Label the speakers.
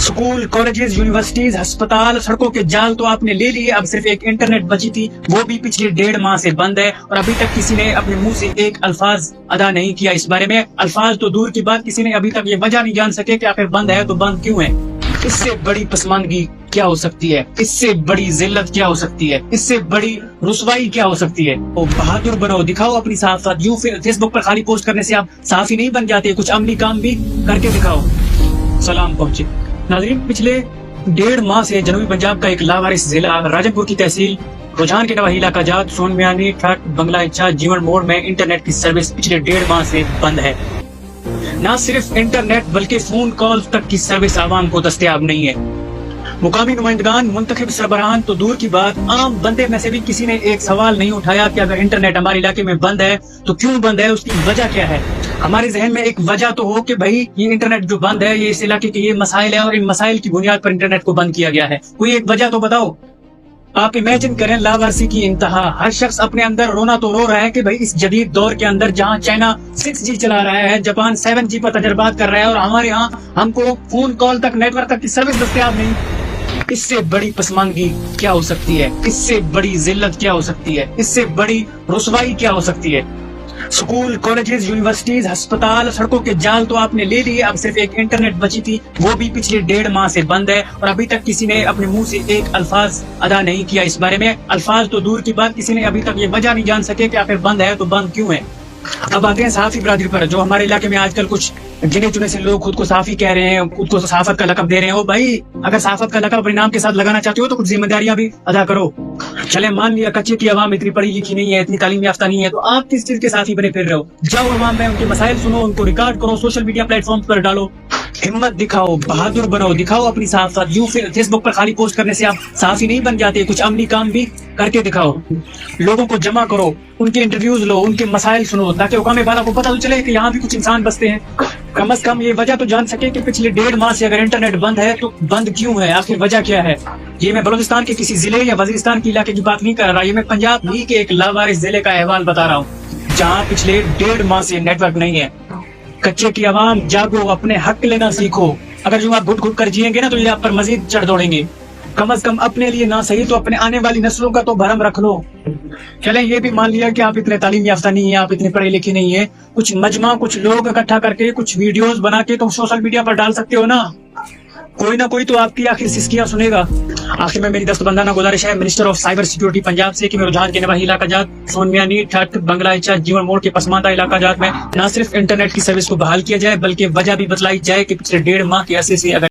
Speaker 1: School, colleges, universities, अस्पताल, सड़कों के जाल तो आपने ले लिए, अब सिर्फ एक इंटरनेट बची थी, वो भी पिछले 1.5 माह से बंद है और अभी तक किसी ने अपने मुंह से एक अल्फाज अदा नहीं किया इस बारे में। अल्फाज तो दूर की बात, किसी ने अभी तक ये वजह नहीं जान सके कि आखिर बंद है तो बंद क्यों है। इससे बड़ी पसमानदगी क्या हो सकती है, इससे बड़ी जिल्लत क्या हो सकती है, इससे बड़ी रुसवाई क्या हो सकती है। तो बहादुर बनो, दिखाओ अपनी सहाफत। यूं फिर फेसबुक पर खाली पोस्ट करने से आप सहाफी नहीं बन जाते, कुछ अमली काम भी करके दिखाओ। सलाम पहुंचे। नाज़रीन, पिछले 1.5 माह से जनूबी पंजाब का एक लावारिस जिला राजनपुर की तहसील रुझान के नवाही इलाका जात सोनमियानी ठट बंगला इच्छा जीवन मोड़ में इंटरनेट की सर्विस पिछले 1.5 माह से बंद है। न सिर्फ इंटरनेट बल्कि फोन कॉल तक की सर्विस आवाम को दस्तयाब नहीं है। मुकामी नुमाइंदगान, मुंतखब सरबराहान तो दूर की बात, आम बंदे में से भी किसी ने एक सवाल नहीं उठाया कि अगर इंटरनेट हमारे इलाके में बंद है तो क्यों बंद है, उसकी वजह क्या है। हमारे जहन में एक वजह तो हो कि भाई ये इंटरनेट जो बंद है, ये इस इलाके के ये मसाइल है और इन मसाइल की बुनियाद पर इंटरनेट को बंद किया गया है। कोई एक वजह तो बताओ। आप इमेजिन करें लावारसी की इंतहा। हर शख्स अपने अंदर रोना तो रो रहा है कि भाई इस जदीद दौर के अंदर जहां चाइना 6G चला रहा है, जापान 7G पर तजर्बात कर रहा है और हमारे यहाँ हमको फोन कॉल तक, नेटवर्क तक की सर्विस दस्तयाब नहीं। इससे बड़ी पसमानदगी क्या हो सकती है, इससे बड़ी जिल्लत क्या हो सकती है, इससे बड़ी रुसवाई क्या हो सकती है। स्कूल, कॉलेजेस, यूनिवर्सिटीज, अस्पताल, सड़कों के जाल तो आपने ले लिए, अब सिर्फ एक इंटरनेट बची थी, वो भी पिछले 1.5 माह से बंद है और अभी तक किसी ने अपने मुंह से एक अल्फाज अदा नहीं किया इस बारे में। अल्फाज तो दूर की बात, किसी ने अभी तक ये वजह नहीं जान सके कि आखिर बंद है तो बंद क्यों है। अब आते हैं सहाफी बरादरी पर, जो हमारे इलाके में आजकल कुछ गिने चुने से लोग खुद को सहाफी कह रहे हैं, खुद को सहाफत का लकब दे रहे हैं। ओ भाई, अगर सहाफत का लकब अपने नाम के साथ लगाना चाहते हो तो कुछ जिम्मेदारियां भी अदा करो। चले मान लिया कच्चे की आवाम इतनी पढ़ी लिखी नहीं है, इतनी तालीम याफ्ता नहीं है, तो आप किस चीज के सहाफी बने फिर रहे हो। जाओ आवाम में उनके मसाइल सुनो, उनको रिकॉर्ड करो, सोशल मीडिया प्लेटफॉर्म पर डालो, हिम्मत दिखाओ, बहादुर बनो, दिखाओ अपनी सहाफत। यूं फिर फेसबुक पर खाली पोस्ट करने से आप सहाफी नहीं बन जाते, कुछ अमली काम भी करके दिखाओ। लोगों को जमा करो, उनके इंटरव्यूज लो, उनके मसाइल सुनो, ताकि हुकाम वाला को पता तो चले कि यहाँ भी कुछ इंसान बसते हैं। कम से कम ये वजह तो जान सके कि पिछले 1.5 माह से अगर इंटरनेट बंद है तो बंद क्यों है, आखिर वजह क्या है। ये मैं बलूचिस्तान के किसी जिले या वजीरिस्तान के इलाके की बात नहीं कर रहा, ये मैं पंजाब ही के एक लावारिस जिले का अहवाल बता रहा हूँ, जहाँ पिछले 1.5 माह से नेटवर्क नहीं है। कच्चे की आवाम, जागो, अपने हक लेना सीखो। अगर जो आप घुट घुट कर जिएंगे ना तो ये आप पर मजीद चढ़ दौड़ेंगे। कम से कम अपने लिए ना सही तो अपने आने वाली नस्लों का तो भरम रख लो। चलें, ये भी मान लिया कि आप इतने तालीम याफ्ता नहीं है, आप इतने पढ़े लिखे नहीं है, कुछ मजमा, कुछ लोग इकट्ठा करके कुछ वीडियोस बना के तुम सोशल मीडिया पर डाल सकते हो ना। कोई ना कोई तो आपकी आखिर सिस्कियां सुनेगा। आखिर में मेरी दस्तबंदाना गुजारिश है minister of cyber security Punjab से कि मैं रुझान के नवाही इलाका जात सोनमियानी ठट बंगला इच्छा जीवन मोड़ के पसमानदा इलाका जात में न सिर्फ इंटरनेट की सर्विस को बहाल किया जाए बल्कि वजह भी बतलाई जाए कि पिछले 1.5 माह के अरसे से अगर